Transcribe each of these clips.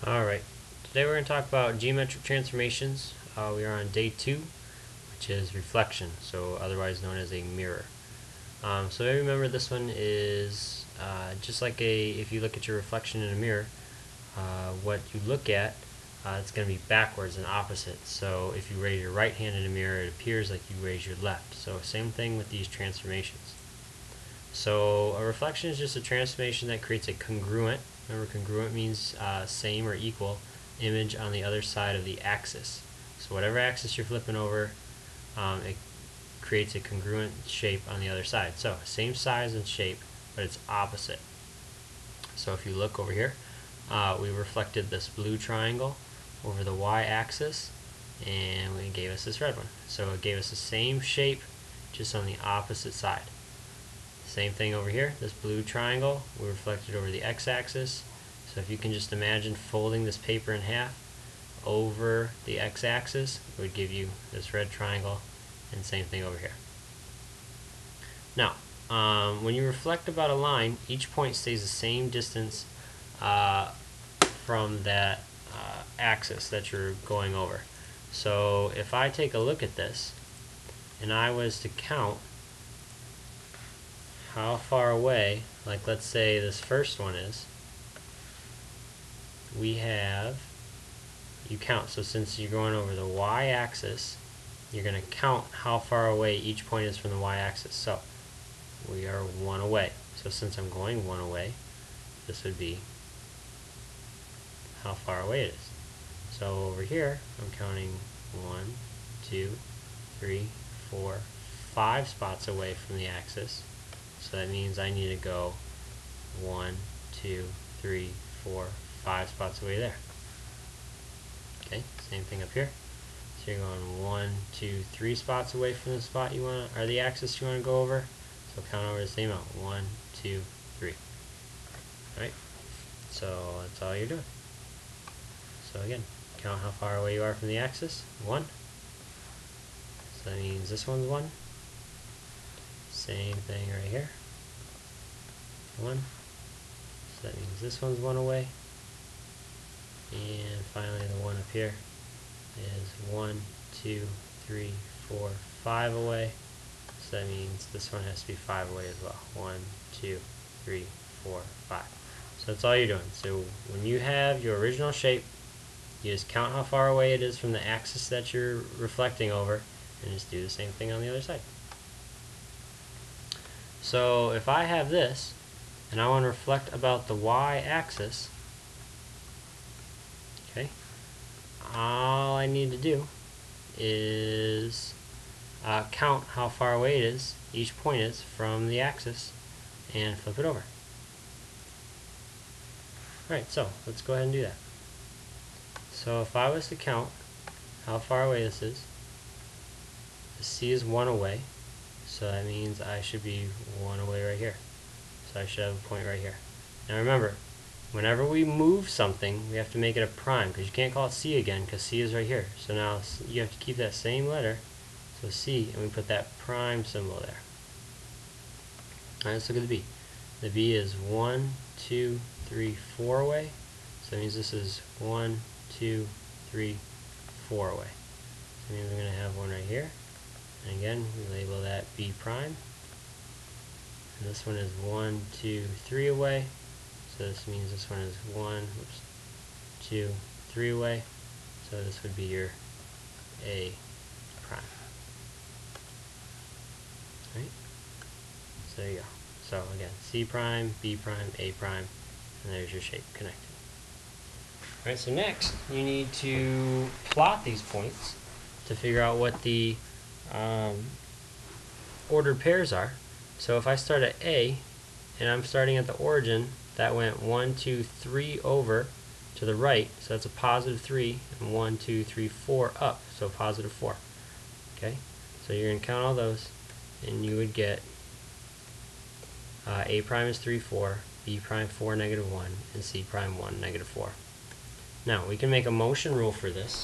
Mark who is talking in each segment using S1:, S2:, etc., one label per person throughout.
S1: Alright, today we're going to talk about geometric transformations. We are on day 2, which is reflection, so otherwise known as a mirror. So remember this one is just like if you look at your reflection in a mirror, what you look at, it's going to be backwards and opposite. So if you raise your right hand in a mirror, it appears like you raise your left. So same thing with these transformations. So a reflection is just a transformation that creates a congruent, remember congruent means same or equal, image on the other side of the axis. So whatever axis you're flipping over, it creates a congruent shape on the other side. So same size and shape, but it's opposite. So if you look over here, we reflected this blue triangle over the y-axis, and it gave us this red one. So it gave us the same shape, just on the opposite side. Same thing over here, this blue triangle we reflected over the x-axis. So if you can just imagine folding this paper in half over the x-axis, it would give you this red triangle, and same thing over here. Now, when you reflect about a line, each point stays the same distance from that axis that you're going over. So if I take a look at this, and I was to count how far away, like let's say this first one is, we have, you count, so since you're going over the y-axis, you're going to count how far away each point is from the y-axis. So we are 1 away. So since I'm going 1 away, this would be how far away it is. So over here, I'm counting 1, 2, 3, 4, 5 spots away from the axis. So that means I need to go 1, 2, 3, 4, 5 spots away there. Okay, same thing up here. So you're going 1, 2, 3 spots away from the spot you want, or the axis you want to go over. So count over the same amount. 1, 2, 3. Alright? So that's all you're doing. So again, count how far away you are from the axis. 1. So that means this one's 1. Same thing right here. 1. So that means this one's 1 away. And finally the one up here is 1, 2, 3, 4, 5 away. So that means this one has to be 5 away as well. 1, 2, 3, 4, 5. So that's all you're doing. So when you have your original shape, you just count how far away it is from the axis that you're reflecting over, and just do the same thing on the other side. So if I have this, and I want to reflect about the y-axis, okay, all I need to do is count how far away it is, each point is, from the axis, and flip it over. Alright, so let's go ahead and do that. So if I was to count how far away this is, the C is 1 away, so that means I should be 1 away right here. So I should have a point right here. Now remember, whenever we move something, we have to make it a prime, because you can't call it C again, because C is right here. So now you have to keep that same letter, so C, and we put that prime symbol there. Alright, let's look at the B. The B is 1, 2, 3, 4 away. So that means this is 1, 2, 3, 4 away. So that means we're going to have one right here. And again, we label that B prime. And this one is 1, 2, 3 away. So this means this one is 1, 2, 3 away. So this would be your A prime. Right? So there you go. So again, C prime, B prime, A prime, and there's your shape connected. Alright, so next you need to plot these points to figure out what the ordered pairs are. So if I start at A, and I'm starting at the origin, that went 1, 2, 3 over to the right, so that's a positive 3, and 1, 2, 3, 4 up, so positive 4. Okay, so you're going to count all those, and you would get A prime is 3, 4, B prime 4, negative 1, and C prime 1, negative 4. Now, we can make a motion rule for this.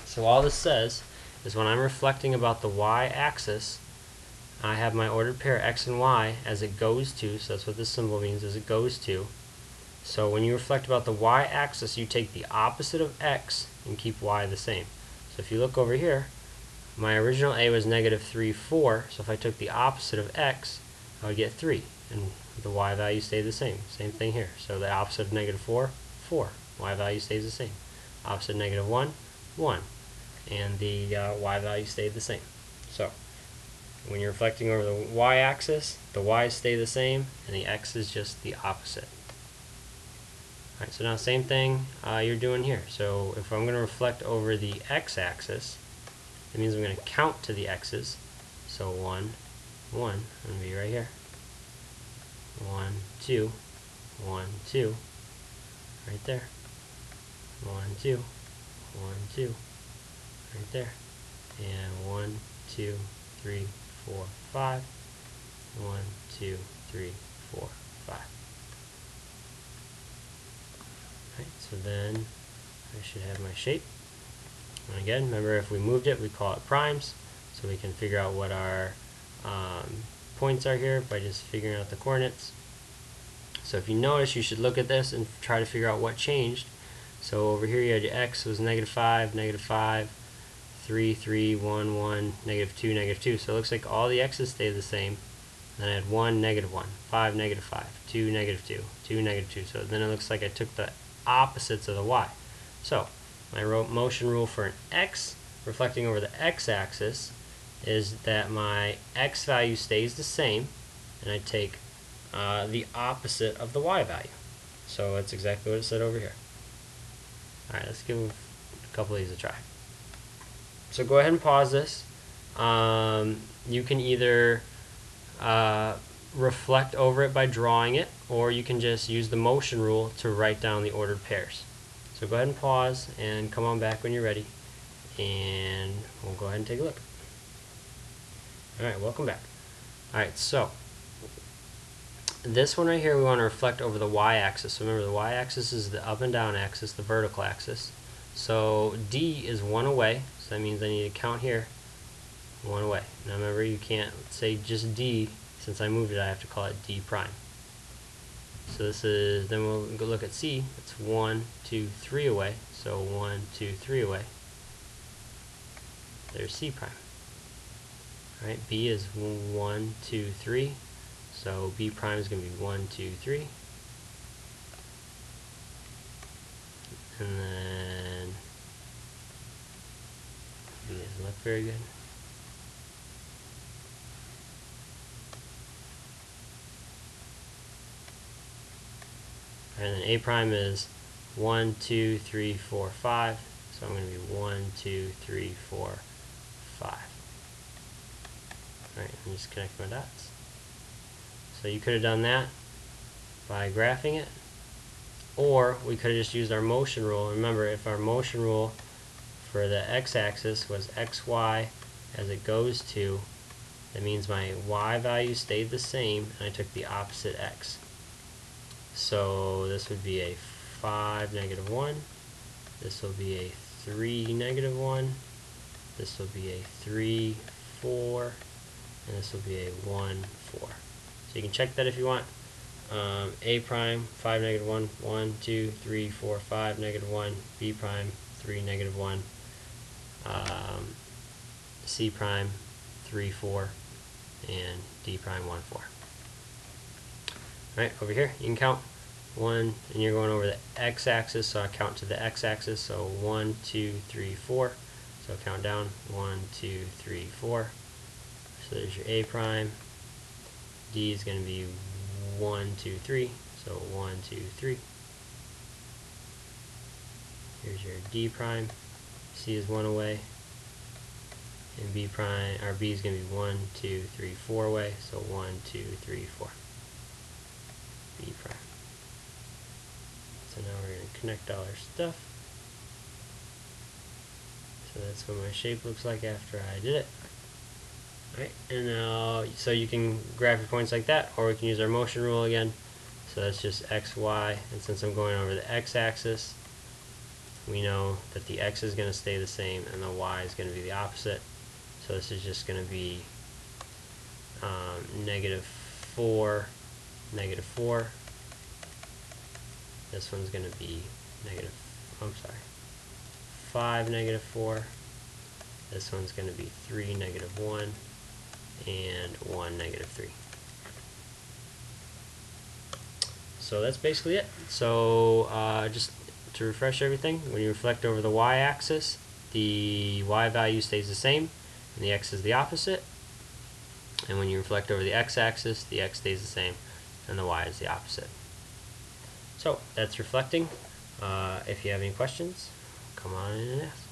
S1: So all this says is when I'm reflecting about the y-axis, I have my ordered pair x and y as it goes to, so that's what this symbol means, as it goes to. So when you reflect about the y-axis, you take the opposite of x and keep y the same. So if you look over here, my original a was negative 3, 4, so if I took the opposite of x, I would get 3, and the y value stayed the same. Same thing here. So the opposite of negative 4, 4. Y value stays the same. Opposite of negative 1, 1. And the y value stayed the same. So when you're reflecting over the y-axis, the y's stay the same, and the x is just the opposite. Alright, so now same thing you're doing here. So if I'm going to reflect over the x-axis, that means I'm going to count to the x's. So 1, 1, I'm going to be right here. 1, 2, 1, 2, right there. 1, 2, 1, 2, right there. And 1, 2, 3, 4, 5. 1, 2, 3, 4, 5. Right, so then I should have my shape. And again, remember if we moved it, we call it primes, so we can figure out what our points are here by just figuring out the coordinates. So if you notice, you should look at this and try to figure out what changed. So over here you had your x was negative 5, 3, 3, 1, 1, negative 2, negative 2. So it looks like all the x's stay the same. Then I had 1, negative 1, 5, negative 5, 2, negative 2, 2, negative 2. So then it looks like I took the opposites of the y. So my motion rule for an x reflecting over the x-axis is that my x value stays the same, and I take the opposite of the y value. So that's exactly what it said over here. Alright, let's give a couple of these a try. So go ahead and pause this. You can either reflect over it by drawing it, or you can just use the motion rule to write down the ordered pairs. So go ahead and pause and come on back when you're ready, and we'll go ahead and take a look. Alright, welcome back. Alright, so this one right here we want to reflect over the y-axis. So remember, the y-axis is the up and down axis, the vertical axis. So D is 1 away, so that means I need to count here 1 away. Now remember, you can't say just D. Since I moved it, I have to call it D prime. So this is, then we'll go look at C. It's 1, 2, 3 away. So 1, 2, 3 away. There's C prime. Alright, B is 1, 2, 3. So B prime is going to be 1, 2, 3. And then B doesn't look very good. And then A prime is 1, 2, 3, 4, 5. So I'm going to be 1, 2, 3, 4, 5. Alright, I'm just connect my dots. So you could have done that by graphing it, or we could have just used our motion rule. Remember, if our motion rule for the x-axis was xy as it goes to, that means my y value stayed the same, and I took the opposite x. So this would be a 5, negative 1. This will be a 3, negative 1. This will be a 3, 4. And this will be a 1, 4. So you can check that if you want. A prime, 5, negative 1, 1, 2, 3, 4, 5, negative 1. B prime, 3, negative 1. C prime, 3, 4. And D prime, 1, 4. Alright, over here, you can count 1, and you're going over the x-axis, so I count to the x-axis, so 1, 2, 3, 4. So count down, 1, 2, 3, 4. So there's your A prime. D is going to be 1, 2, 3. So 1, 2, 3. Here's your D prime. C is 1 away. And B prime, or B is going to be 1, 2, 3, 4 away. So 1, 2, 3, 4. B prime. So now we're going to connect all our stuff. So that's what my shape looks like after I did it. Alright, and now, so you can graph your points like that, or we can use our motion rule again. So that's just x, y, and since I'm going over the x-axis, we know that the x is going to stay the same and the y is going to be the opposite. So this is just going to be negative 4, negative 4, This one's going to be negative, I'm sorry, 5, negative 4. This one's going to be 3, negative 1, and 1, negative 3. So that's basically it. So just to refresh everything, when you reflect over the y-axis, the y value stays the same, and the x is the opposite. And when you reflect over the x-axis, the x stays the same, and the y is the opposite. So that's reflecting. If you have any questions, come on in and ask.